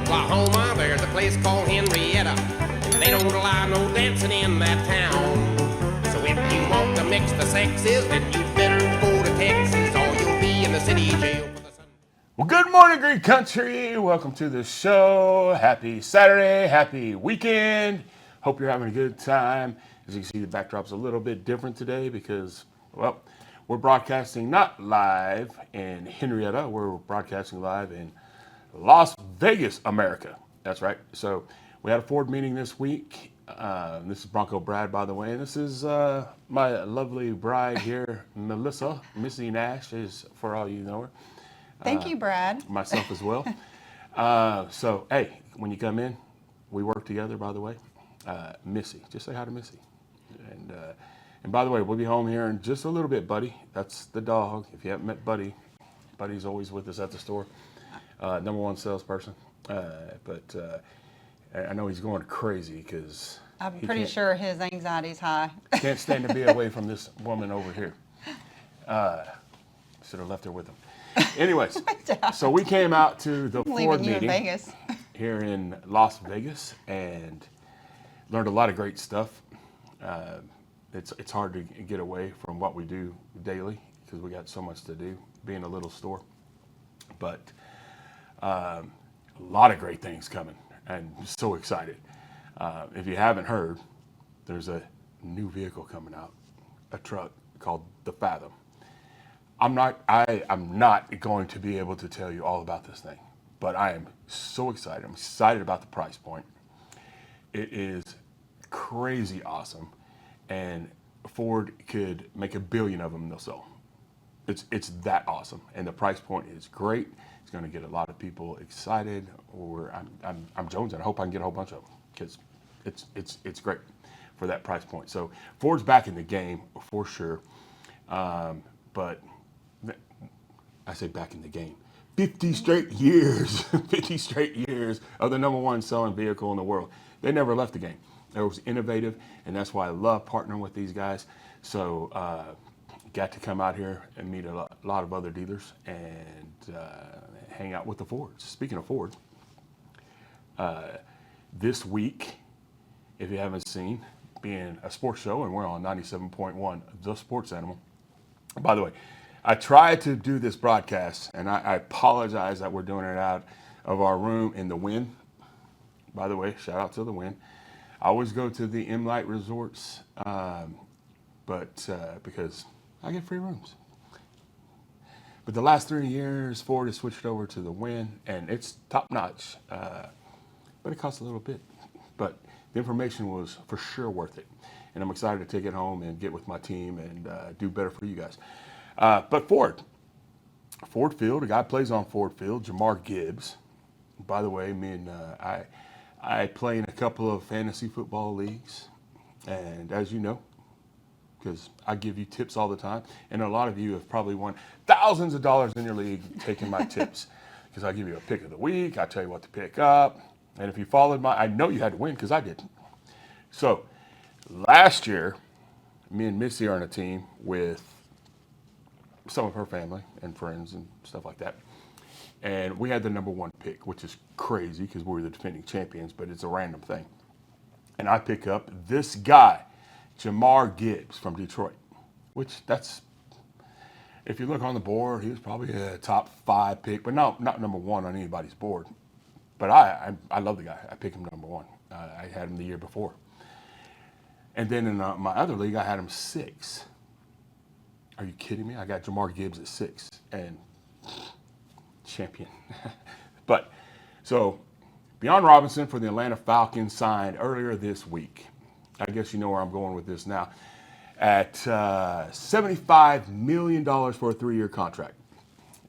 Oklahoma, there's a place called Henryetta. They don't allow no dancing in that town. So if you want to mix the sexes, then you better go to Texas, or you'll be in the city jail for the sun. Well, good morning, Greek Country. Welcome to the show. Happy Saturday. Happy weekend. Hope you're having a good time. As you can see, the backdrop's a little bit different today because, well, we're broadcasting not live in Henryetta. We're broadcasting live in Las Vegas, America. That's right. So we had a Ford meeting this week. This is Bronco Brad, by the way. And this is my lovely bride here, Melissa. Missy Nash is, for all you know her. Thank you, Brad. Myself as well. So, hey, when you come in, we work together, by the way. Missy, just say hi to Missy. And by the way, we'll be home here in just a little bit, Buddy. That's the dog. If you haven't met Buddy, Buddy's always with us at the store. Number one salesperson. But I know he's going crazy because I'm pretty sure his anxiety's high. Can't stand to be away from this woman over here. Should have left her with him. Anyways, so we came out to the Ford meeting in Vegas. here in Las Vegas and learned a lot of great stuff. It's hard to get away from what we do daily because we got so much to do being a little store. But a lot of great things coming and so excited. If you haven't heard, there's a new vehicle coming out, a truck called the Fathom. I'm not going to be able to tell you all about this thing, but I am so excited. I'm excited about the price point. It is crazy awesome, and Ford could make 1 billion of them. They'll sell. It's that awesome, and the price point is great. It's going to get a lot of people excited. I'm jonesing. I hope I can get a whole bunch of them because it's great for that price point. So Ford's back in the game for sure, but I say back in the game. 50 straight years, 50 straight years of the number one selling vehicle in the world. They never left the game. It was innovative, and that's why I love partnering with these guys. So got to come out here and meet a lot of other dealers and hang out with the Fords. Speaking of Ford, this week, if you haven't seen, being a sports show, and we're on 97.1, The Sports Animal. By the way, I tried to do this broadcast, and I apologize that we're doing it out of our room in the Wynn. By the way, shout out to the Wynn. I always go to the M-Light resorts, but because I get free rooms. But the last 3 years, Ford has switched over to the Wynn, and it's top notch, but it costs a little bit. But the information was for sure worth it, and I'm excited to take it home and get with my team and do better for you guys. But Ford Field, a guy plays on Ford Field, Jahmyr Gibbs. By the way, me and I play in a couple of fantasy football leagues, and as you know, because I give you tips all the time, and a lot of you have probably won thousands of dollars in your league taking my tips, because I give you a pick of the week, I tell you what to pick up, and if you followed I know you had to win because I did. So last year, me and Missy are on a team with some of her family and friends and stuff like that. And we had the number one pick, which is crazy because we were the defending champions, but it's a random thing. And I pick up this guy, Jahmyr Gibbs from Detroit, which that's, if you look on the board, he was probably a top 5 pick, but not number one on anybody's board. But I love the guy. I picked him number one. I had him the year before. And then in my other league, I had him 6. Are you kidding me? I got Jahmyr Gibbs at 6 and champion. But so Bijan Robinson for the Atlanta Falcons signed earlier this week. I guess you know where I'm going with this now. At $75 million for a 3-year contract.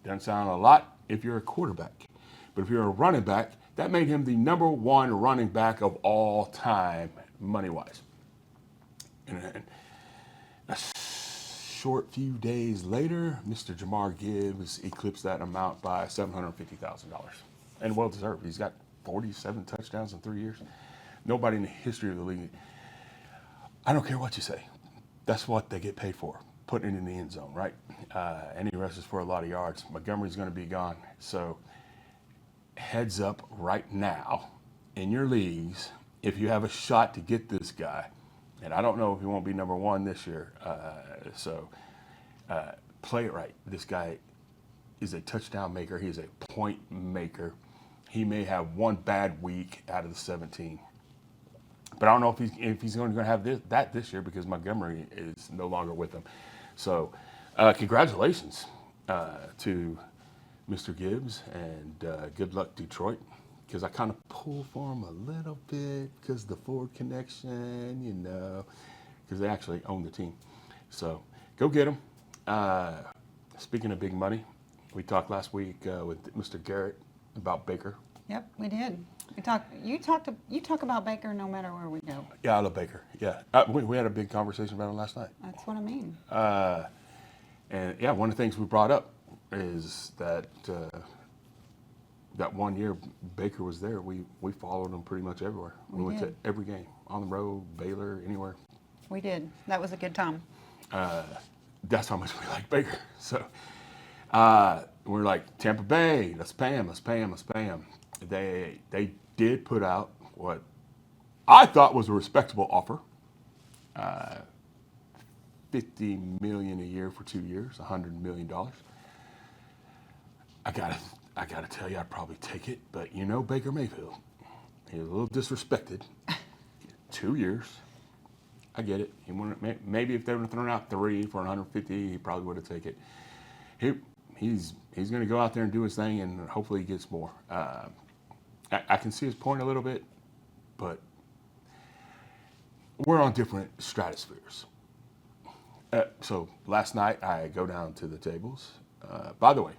Doesn't sound a lot if you're a quarterback. But if you're a running back, that made him the number one running back of all time, money-wise. And a short few days later, Mr. Jahmyr Gibbs eclipsed that amount by $750,000. And well-deserved. He's got 47 touchdowns in 3 years. Nobody in the history of the league. I don't care what you say. That's what they get paid for, putting it in the end zone, right? And he rushes for a lot of yards. Montgomery's going to be gone. So heads up right now in your leagues, if you have a shot to get this guy, and I don't know if he won't be number one this year, play it right. This guy is a touchdown maker. He's a point maker. He may have one bad week out of the 17. But I don't know if he's going to have that this year because Montgomery is no longer with him. So congratulations to Mr. Gibbs, and good luck, Detroit, because I kind of pull for him a little bit because the Ford connection, because they actually own the team. So go get him. Speaking of big money, we talked last week with Mr. Garrett about Baker. Yep, we did. You talk about Baker no matter where we go. Yeah, I love Baker. Yeah, we had a big conversation about him last night. That's what I mean. And yeah, one of the things we brought up is that that 1 year Baker was there, we followed him pretty much everywhere. We went to every game, on the road, Baylor, anywhere. We did. That was a good time. That's how much we like Baker. So we're like, Tampa Bay, let's pay him. They did put out what I thought was a respectable offer. $50 million a year for 2 years, $100 million. I gotta tell you, I'd probably take it, but Baker Mayfield, he's a little disrespected. 2 years, I get it. Maybe if they would have thrown out 3 for 150, he probably would have taken it. He's going to go out there and do his thing, and hopefully he gets more. I can see his point a little bit, but we're on different stratospheres. So last night I go down to the tables. By the way,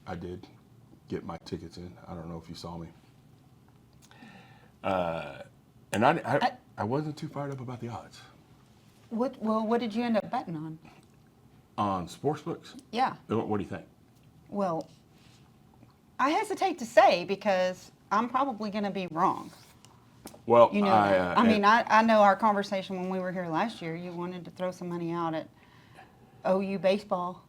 I did get my tickets in. I don't know if you saw me. And I wasn't too fired up about the odds. What did you end up betting on? On sportsbooks? Yeah. What do you think? Well, I hesitate to say because I'm probably going to be wrong. Well, I know our conversation when we were here last year. You wanted to throw some money out at OU baseball.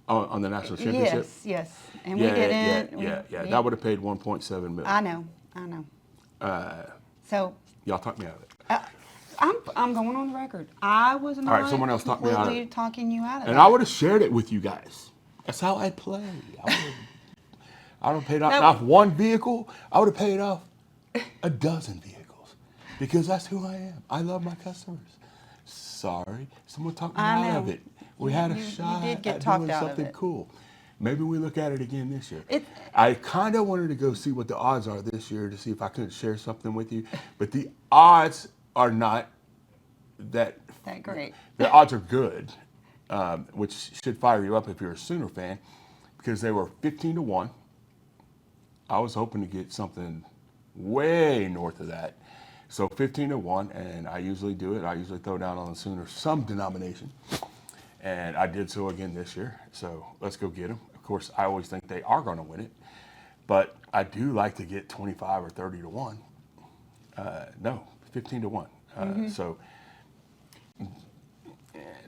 On the national championship? Yes. And we didn't. Yeah. That would have paid $1.7 million. I know. So y'all talked me out of it. I'm going on the record. I was not. All right, someone else talked me out of it. Talking you out of it. And I would have shared it with you guys. That's how I play. I would have paid off one vehicle. I would have paid off a dozen vehicles because that's who I am. I love my customers. Sorry, someone talked me out of it. We had a shot at doing something cool. Maybe we look at it again this year. I kind of wanted to go see what the odds are this year to see if I could share something with you, but the odds are not that great. The odds are good, which should fire you up if you're a Sooner fan, because they were 15-1. I was hoping to get something way north of that. So 15-1, and I usually do it. I usually throw down on the Sooner some denomination, and I did so again this year. So let's go get them. Of course, I always think they are going to win it, but I do like to get 25 or 30-1. 15-1. So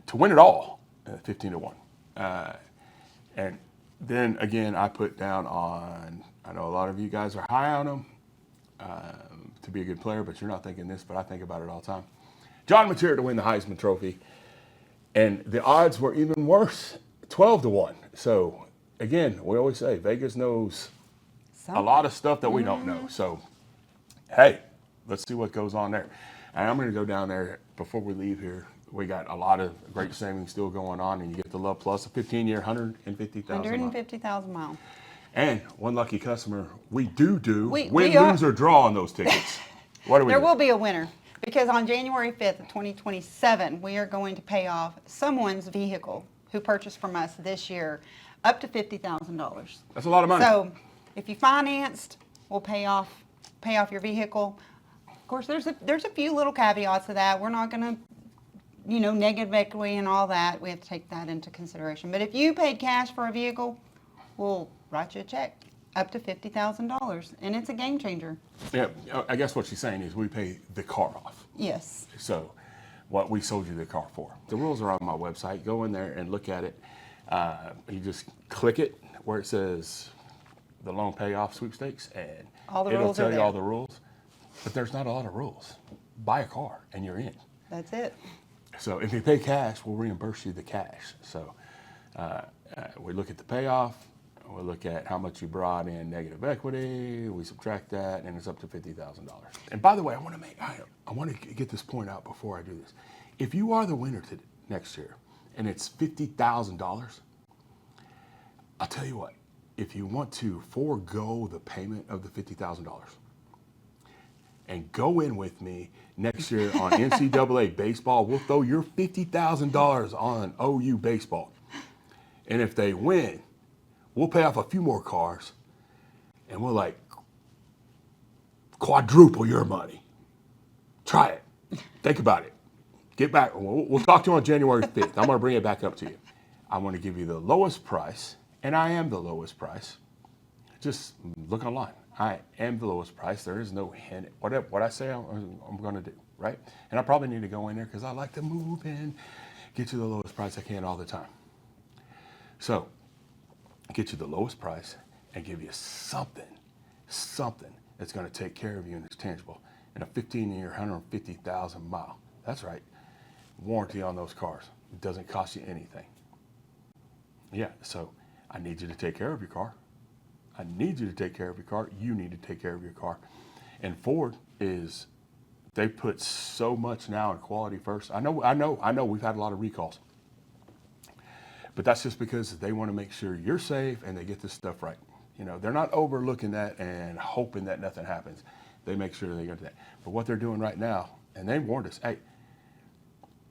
to win it all, 15-1. And then again, I put down on. I know a lot of you guys are high on him to be a good player, but you're not thinking this, but I think about it all the time. Jahmyr to win the Heisman Trophy, and the odds were even worse, 12-1. So again, we always say Vegas knows a lot of stuff that we don't know. So hey, let's see what goes on there. And I'm going to go down there before we leave here. We got a lot of great savings still going on, and you get the Luv Plus, a 15-year, 150,000 miles. And one lucky customer, we do win, we lose, or draw on those tickets. What do we do? There will be a winner because on January 5th of 2027, we are going to pay off someone's vehicle who purchased from us this year up to $50,000. That's a lot of money. So if you financed, we'll pay off your vehicle. Of course, there's a few little caveats to that. We're not going to, negative equity and all that. We have to take that into consideration. But if you paid cash for a vehicle, we'll write you a check up to $50,000, and it's a game changer. Yeah, I guess what she's saying is we pay the car off. Yes. So what we sold you the car for. The rules are on my website. Go in there and look at it. You just click it where it says the loan payoff sweepstakes, and All the it'll rules are tell you there. all the rules. But there's not a lot of rules. Buy a car and you're in. That's it. So if you pay cash, we'll reimburse you the cash. So we look at the payoff, we look at how much you brought in negative equity, we subtract that, and it's up to $50,000. And by the way, I want to get this point out before I do this. If you are the winner next year and it's $50,000, I'll tell you what, if you want to forego the payment of the $50,000 and go in with me next year on NCAA baseball, we'll throw your $50,000 on OU baseball. And if they win, we'll pay off a few more cars and we'll like quadruple your money. Try it. Think about it. Get back. We'll talk to you on January 5th. I'm going to bring it back up to you. I want to give you the lowest price, and I am the lowest price. Just look online. I am the lowest price. There is no hint. What I say I'm going to do, right? And I probably need to go in there because I like to move in, get you the lowest price I can all the time. So, get you the lowest price and give you something that's going to take care of you and it's tangible. And a 15-year, 150,000 mile. That's right. Warranty on those cars. It doesn't cost you anything. Yeah, so I need you to take care of your car. I need you to take care of your car. You need to take care of your car. And Ford they put so much now in quality first. I know we've had a lot of recalls. But that's just because they want to make sure you're safe and they get this stuff right. You know, they're not overlooking that and hoping that nothing happens. They make sure they go to that. But what they're doing right now, and they warned us, hey,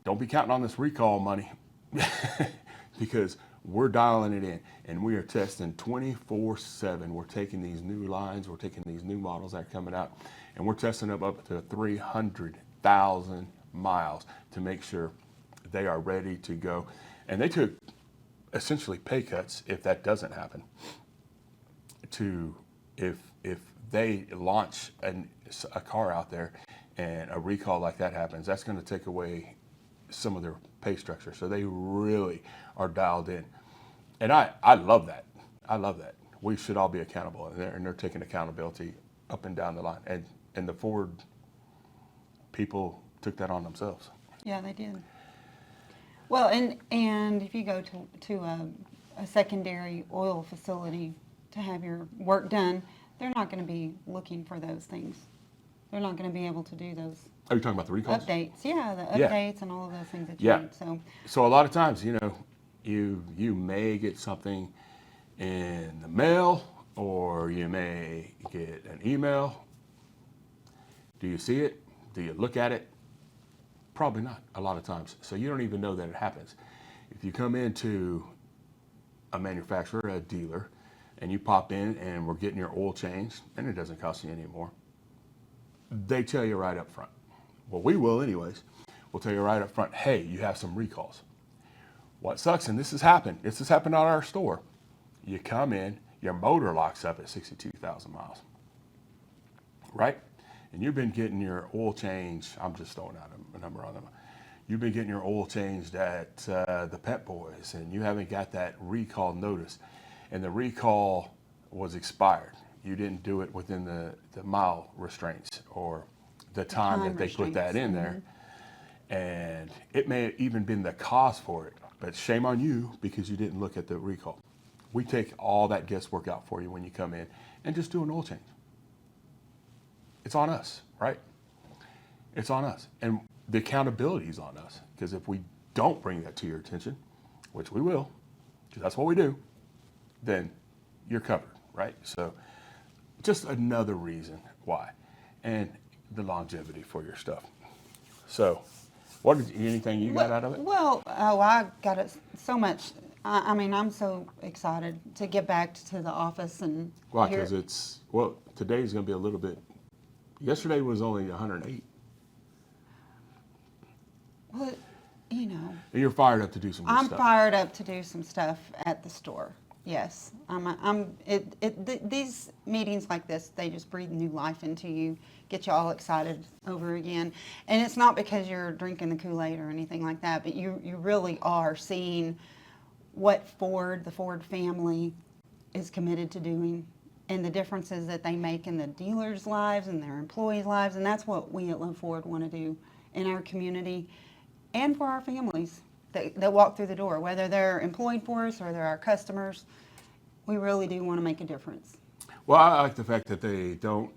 don't be counting on this recall money because we're dialing it in and we are testing 24/7. We're taking these new lines, we're taking these new models that are coming out, and we're testing them up to 300,000 miles to make sure they are ready to go. And they took essentially pay cuts if that doesn't happen. If they launch a car out there and a recall like that happens, that's going to take away some of their pay structure. So they really are dialed in. And I love that. I love that. We should all be accountable, and they're taking accountability up and down the line. And the Ford people took that on themselves. Yeah, they did. Well, and if you go to a secondary oil facility to have your work done, they're not going to be looking for those things. They're not going to be able to do those. Are you talking about the recalls? Updates, yeah, the updates and all of those things that you Yeah. need. So a lot of times, you know, you may get something in the mail or you may get an email. Do you see it? Do you look at it? Probably not a lot of times. So you don't even know that it happens. If you come into a manufacturer, a dealer, and you pop in and we're getting your oil changed, and it doesn't cost you any more, they tell you right up front. Well, we will anyways. We'll tell you right up front, hey, you have some recalls. What sucks, and this has happened at our store. You come in, your motor locks up at 62,000 miles, right? And you've been getting your oil change, I'm just throwing out a number on them. You've been getting your oil changed at the Pet Boys, and you haven't got that recall notice. And the recall was expired. You didn't do it within the mile restraints or the time that they put that in there. And it may have even been the cost for it, but shame on you because you didn't look at the recall. We take all that guesswork out for you when you come in and just do an oil change. It's on us, right? It's on us. And the accountability is on us, because if we don't bring that to your attention, which we will, because that's what we do, then you're covered, right? So just another reason why. And the longevity for your stuff. So anything you got out of it? Well, I got it so much. I mean, I'm so excited to get back to the office and Why? Because today's going to be a little bit. Yesterday was only 108. Well, you know. And you're fired up to do some good stuff. I'm fired up to do some stuff at the store. Yes, these meetings like this, they just breathe new life into you, get you all excited over again. And it's not because you're drinking the Kool-Aid or anything like that, but you really are seeing what the Ford family is committed to doing. and the differences that they make in the dealers' lives and their employees' lives. And that's what we at Luv Ford want to do in our community and for our families that walk through the door, whether they're employed for us or they're our customers. We really do want to make a difference. Well, I like the fact that they don't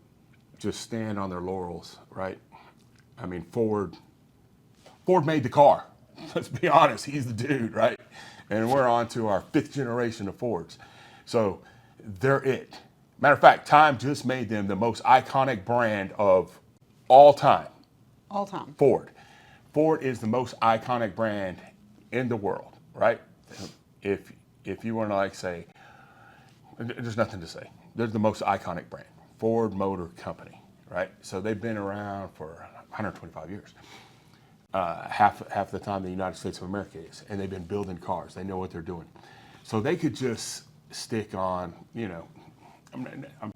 just stand on their laurels, right? I mean, Ford made the car. Let's be honest, he's the dude, right? And we're on to our 5th generation of Fords. So they're it. Matter of fact, time just made them the most iconic brand of all time. All time. Ford. Ford is the most iconic brand in the world, right? If you want to like say, there's nothing to say. They're the most iconic brand. Ford Motor Company, right? So they've been around for 125 years. Half the time the United States of America is, and they've been building cars. They know what they're doing. So they could just stick on, you know,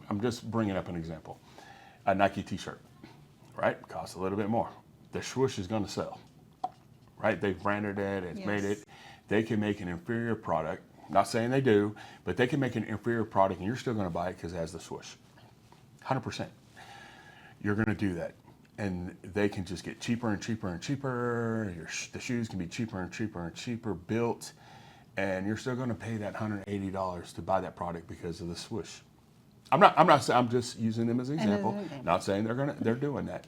I'm just bringing up an example. A Nike t-shirt, right? Costs a little bit more. The swoosh is going to sell, right? They've branded it, it's made it. They can make an inferior product. Not saying they do, but they can make an inferior product and you're still going to buy it because it has the swoosh. 100%. You're going to do that. And they can just get cheaper and cheaper and cheaper. The shoes can be cheaper and cheaper and cheaper built. And you're still going to pay that $180 to buy that product because of the swoosh. I'm not saying, I'm just using them as an example. Not saying they're doing that.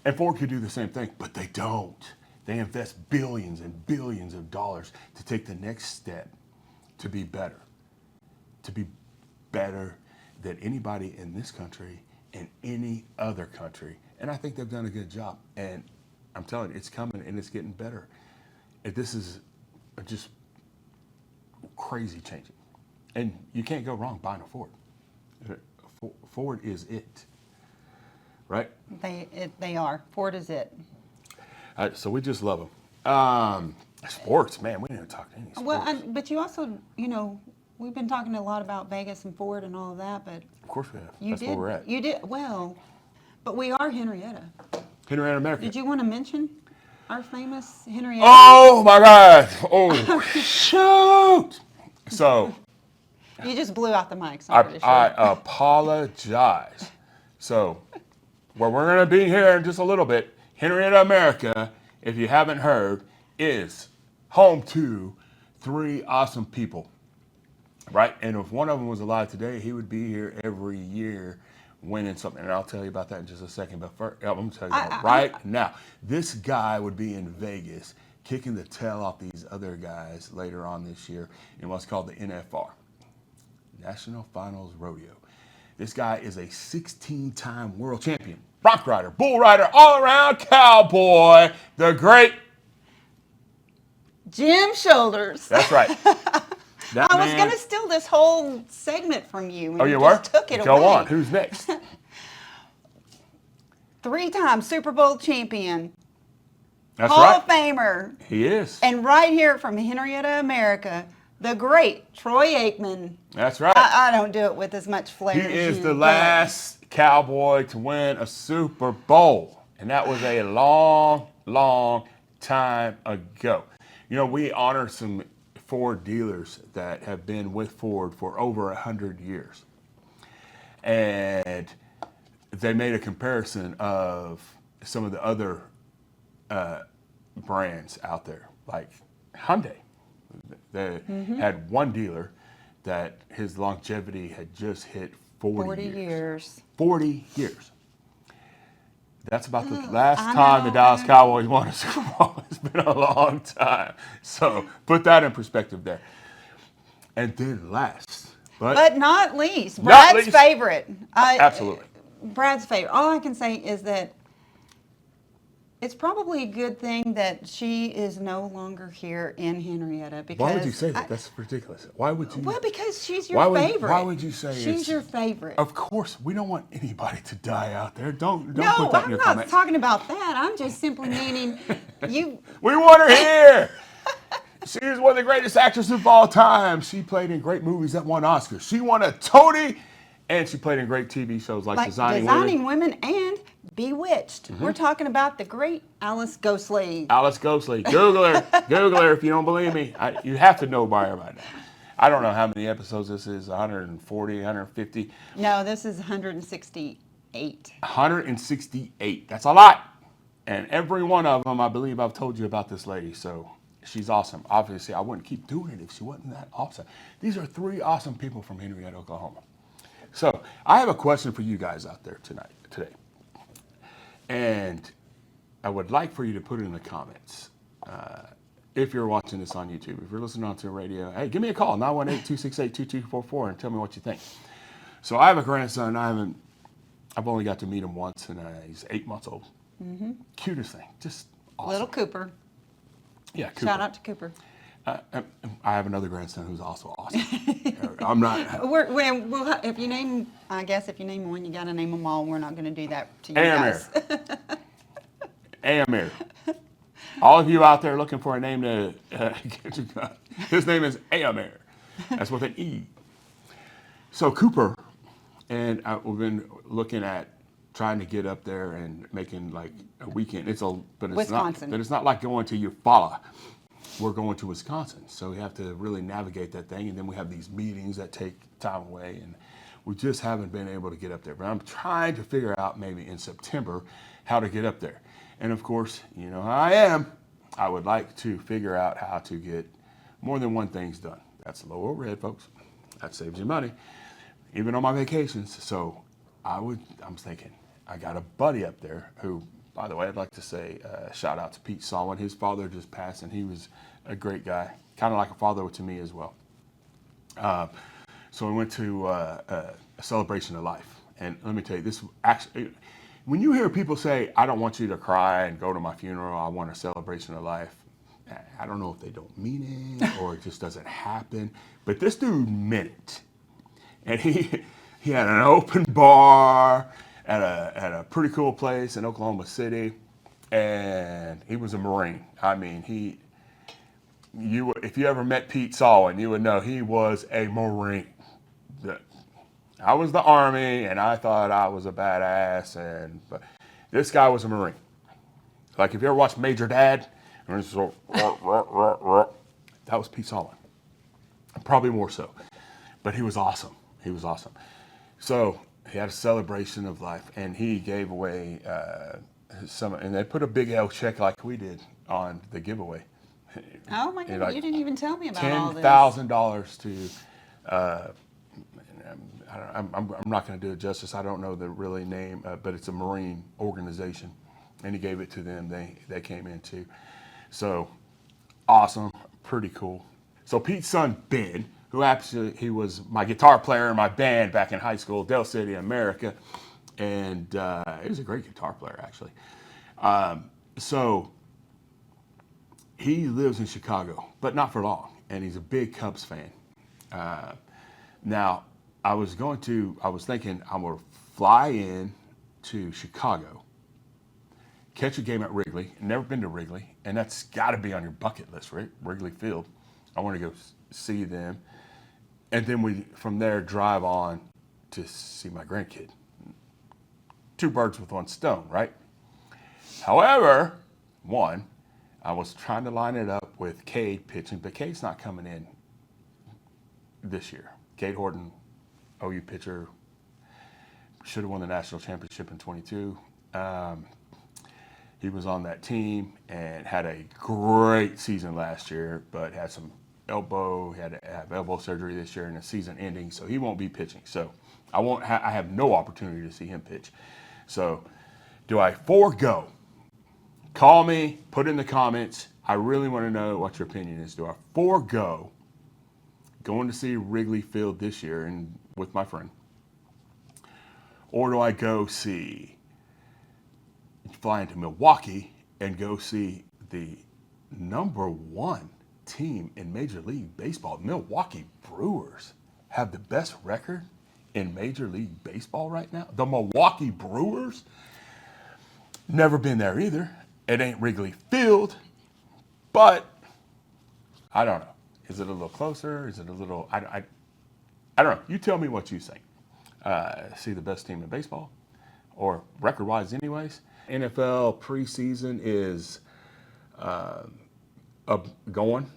And Ford could do the same thing, but they don't. They invest billions and billions of dollars to take the next step to be better. To be better than anybody in this country and any other country. And I think they've done a good job. And I'm telling you, it's coming and it's getting better. And this is just crazy changing. And you can't go wrong buying a Ford. Ford is it. Right? They are. Ford is it. So we just love them. Sports, man, we didn't talk any sports. Well, but you also, you know, we've been talking a lot about Vegas and Ford and all of that, but Of course we have. That's where we're at. You did well, but we are Henryetta. Henryetta, America. Did you want to mention our famous Henryetta? Oh my God! Oh shoot! So you just blew out the mics. I apologize. So where we're going to be here in just a little bit, Henryetta, America, if you haven't heard, is home to 3 awesome people, right? And if one of them was alive today, he would be here every year winning something. And I'll tell you about that in just a second. But first, I'm going to tell you right now, this guy would be in Vegas kicking the tail off these other guys later on this year in what's called the NFR, National Finals Rodeo. This guy is a 16-time world champion, bronc rider, bull rider, all-around cowboy, the great Jim Shoulders. That's right. I was going to steal this whole segment from you. And you were? Just took it away. Go on. Who's next? 3-time Super Bowl champion. That's Hall right. of Famer. He is. And right here from Henryetta, America, the great Troy Aikman. That's right. I don't do it with as much flair He as is you, the but last cowboy to win a Super Bowl. And that was a long, long time ago. You know, we honor some Ford dealers that have been with Ford for over 100 years. And they made a comparison of some of the other brands out there, like Hyundai. They had one dealer that his longevity had just hit 40 years. 40 years. That's about the last time the Dallas Cowboys won a Super Bowl. It's been a long time. So put that in perspective there. And then last, but not least, Brad's favorite. Absolutely. Brad's favorite. All I can say is that it's probably a good thing that she is no longer here in Henryetta. Because why would you say that? That's ridiculous. Why would you? Well, because she's your favorite. Why would you say she's your favorite? Of course, we don't want anybody to die out there. Don't put that in your comments. No, I'm not talking about that. I'm just simply meaning you. We want her here. She is one of the greatest actresses of all time. She played in great movies that won Oscars. She won a Tony, and she played in great TV shows like Designing Women and Bewitched. We're talking about the great Alice Ghostley. Alice Ghostley. Google her. Google her if you don't believe me. You have to know by her by now. I don't know how many episodes this is, 140, 150. No, this is 168. 168. That's a lot. And every one of them, I believe I've told you about this lady. So she's awesome. Obviously, I wouldn't keep doing it if she wasn't that awesome. These are 3 awesome people from Henryetta, Oklahoma. So I have a question for you guys out there today. And I would like for you to put it in the comments. If you're watching this on YouTube, if you're listening on to the radio, hey, give me a call, 918-268-2244, and tell me what you think. So I have a grandson. I've only got to meet him once, and he's 8 months old. Mm-hmm. Cutest thing, just awesome. Little Cooper. Yeah, Cooper. Shout out to Cooper. I have another grandson who's also awesome. I'm not. If you name one, you got to name them all. We're not going to do that to you guys. Amir. All of you out there looking for a name to get your gun, his name is Amir. That's with an E. So Cooper, and we've been looking at trying to get up there and making like a weekend. Wisconsin. But it's not like going to Eufaula. We're going to Wisconsin, so we have to really navigate that thing, and then we have these meetings that take time away, and we just haven't been able to get up there. But I'm trying to figure out maybe in September how to get up there. And of course, you know how I am. I would like to figure out how to get more than one thing's done. That's low overhead, folks. That saves you money, even on my vacations. So I'm thinking, I got a buddy up there who, by the way, I'd like to say shout out to Pete Solomon. His father just passed, and he was a great guy, kind of like a father to me as well. So we went to a celebration of life. And let me tell you, this actually, when you hear people say, I don't want you to cry and go to my funeral, I want a celebration of life, I don't know if they don't mean it or it just doesn't happen. But this dude meant it. And he had an open bar at a pretty cool place in Oklahoma City, and he was a Marine. I mean, if you ever met Pete Solomon, you would know he was a Marine. I was the Army, and I thought I was a badass, but this guy was a Marine. Like if you ever watched Major Dad, that was Pete Solomon. Probably more so, but he was awesome. He was awesome. So he had a celebration of life, and he gave away and they put a big L check like we did on the giveaway. Oh my God! Like you didn't even tell me about all this. $10,000 to. I'm not going to do it justice. I don't know the really name, but it's a Marine organization, and he gave it to them. They came in too. So awesome, pretty cool. So Pete's son Ben, who actually he was my guitar player in my band back in high school, Del City, America, and he was a great guitar player actually. So he lives in Chicago, but not for long, and he's a big Cubs fan. Now, I was thinking I'm going to fly in to Chicago, catch a game at Wrigley. Never been to Wrigley, and that's got to be on your bucket list, right? Wrigley Field. I want to go see them. And then from there, drive on to see my grandkid. 2 birds with 1 stone, right? However, I was trying to line it up with Cade pitching, but Cade's not coming in this year. Cade Horton, OU pitcher, should have won the national championship in 22. He was on that team and had a great season last year, but had some he had to have elbow surgery this year and the season ending, so he won't be pitching. So I have no opportunity to see him pitch. So do I forego? Call me, put in the comments. I really want to know what your opinion is. Do I forego going to see Wrigley Field this year and with my friend? Or do I go fly into Milwaukee and go see the number 1 team in Major League Baseball? Milwaukee Brewers have the best record in Major League Baseball right now. The Milwaukee Brewers. Never been there either. It ain't Wrigley Field, but I don't know. Is it a little closer? Is it a little? I don't know. You tell me what you think. See the best team in baseball, or record-wise, anyways. NFL preseason is going.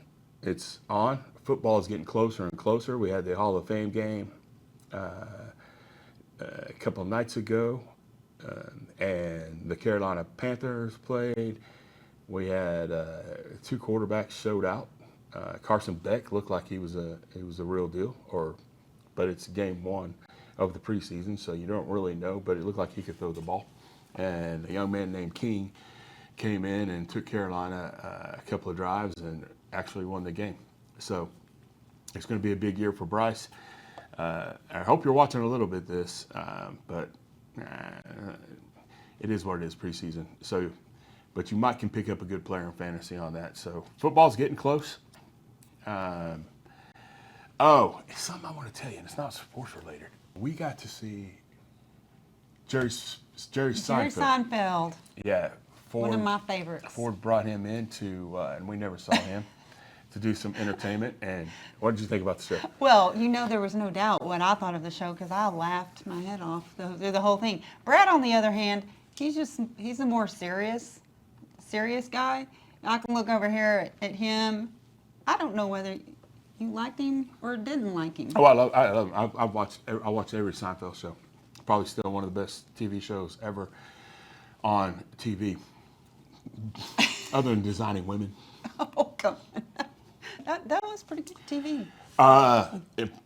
It's on. football is getting closer and closer. We had the Hall of Fame game a couple of nights ago, and the Carolina Panthers played. We had 2 quarterbacks showed out. Carson Beck looked like he was a real deal, but it's game 1 of the preseason, so you don't really know. But it looked like he could throw the ball. And a young man named King came in and took Carolina a couple of drives and actually won the game. So it's going to be a big year for Bryce. I hope you're watching a little bit this, but it is what it is, preseason. So, but you can pick up a good player in fantasy on that. So football's getting close. It's something I want to tell you, and it's not sports related. We got to see Jerry Seinfeld. Yeah. Ford, one of my favorites. Ford brought him in and we never saw him, to do some entertainment. And what did you think about the show? Well, there was no doubt what I thought of the show because I laughed my head off through the whole thing. Brad, on the other hand, he's a more serious guy. I can look over here at him. I don't know whether you liked him or didn't like him. Oh, I love him. I watched every Seinfeld show. Probably still one of the best TV shows ever on TV, other than Designing Women. Oh, come on. That was pretty good TV.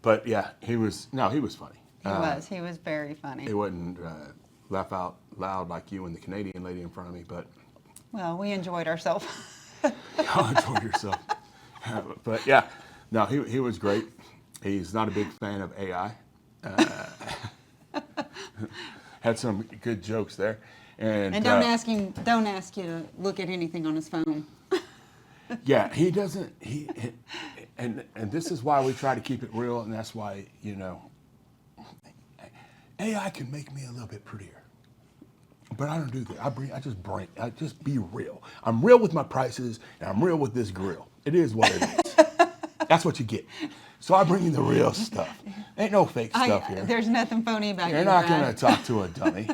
But yeah, he was funny. He was very funny. He wasn't laugh out loud like you and the Canadian lady in front of me, but. Well, we enjoyed ourselves. Y'all enjoyed yourself. But yeah, no, he was great. He's not a big fan of AI. Had some good jokes there. And don't ask you to look at anything on his phone. Yeah, he doesn't. And this is why we try to keep it real, and that's why AI can make me a little bit prettier, but I don't do that. I just be real. I'm real with my prices, and I'm real with this grill. It is what it is. That's what you get. So I bring you the real stuff. Ain't no fake stuff here. There's nothing phony about you. You're not going to talk to a dummy.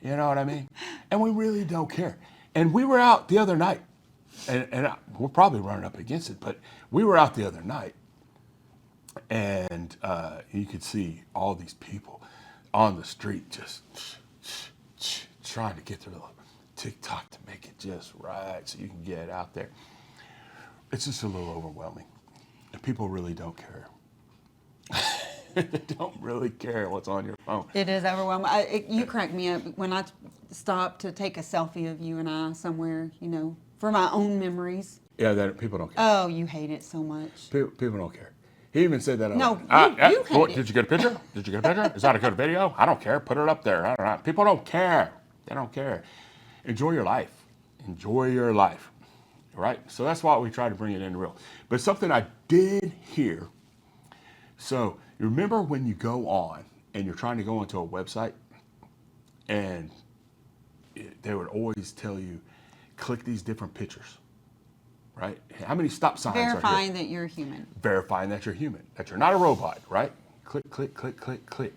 You know what I mean? And we really don't care. And we were out the other night, and we're probably running up against it, but we were out the other night, and you could see all these people on the street just trying to get their little TikTok to make it just right so you can get out there. It's just a little overwhelming. And people really don't care. They don't really care what's on your phone. It is overwhelming. You crack me up when I stop to take a selfie of you and I somewhere, for my own memories. Yeah, that people don't care. Oh, you hate it so much. People don't care. He even said that. No, you hate it. Did you get a picture? Did you get a picture? Is that a good video? I don't care. Put it up there. I don't know. People don't care. They don't care. Enjoy your life. Enjoy your life. Right? So that's why we try to bring it in real. But something I did hear. So you remember when you go on and you're trying to go into a website and they would always tell you, click these different pictures. Right? How many stop signs are here? Verifying that you're human. Verifying that you're human, that you're not a robot, right? Click, click, click, click, click.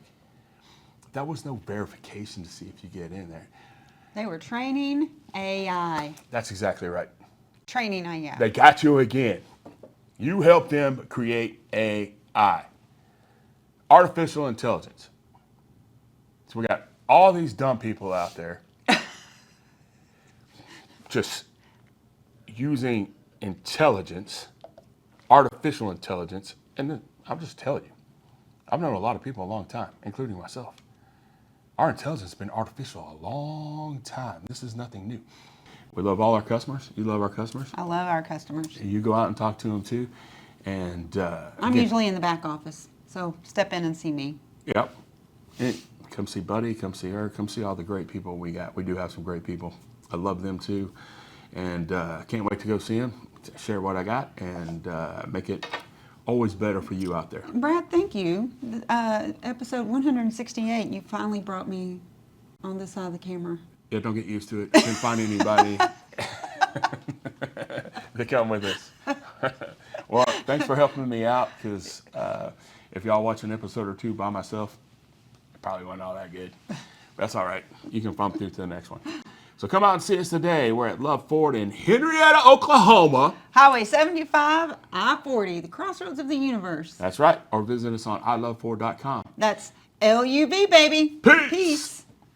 That was no verification to see if you get in there. They were training AI. That's exactly right. Training AI. They got you again. You helped them create AI. Artificial intelligence. So we got all these dumb people out there just using intelligence, artificial intelligence, and then I'm just telling you, I've known a lot of people a long time, including myself. Our intelligence has been artificial a long time. This is nothing new. We love all our customers. You love our customers. I love our customers. You go out and talk to them too. And I'm usually in the back office, so step in and see me. Yep. And come see Buddy, come see her, come see all the great people we got. We do have some great people. I love them too. And can't wait to go see them, share what I got, and make it always better for you out there. Brad, thank you. Episode 168, you finally brought me on this side of the camera. Yeah, don't get used to it. Can't find anybody to come with us. Well, thanks for helping me out, because if y'all watch an episode or two by myself, it probably wasn't all that good. But that's all right. You can bump through to the next one. So come out and see us today. We're at Luv Ford in Henryetta, Oklahoma. Highway 75, I-40, the crossroads of the universe. That's right. Or visit us on iloveford.com. That's LUV, baby. Peace. Peace.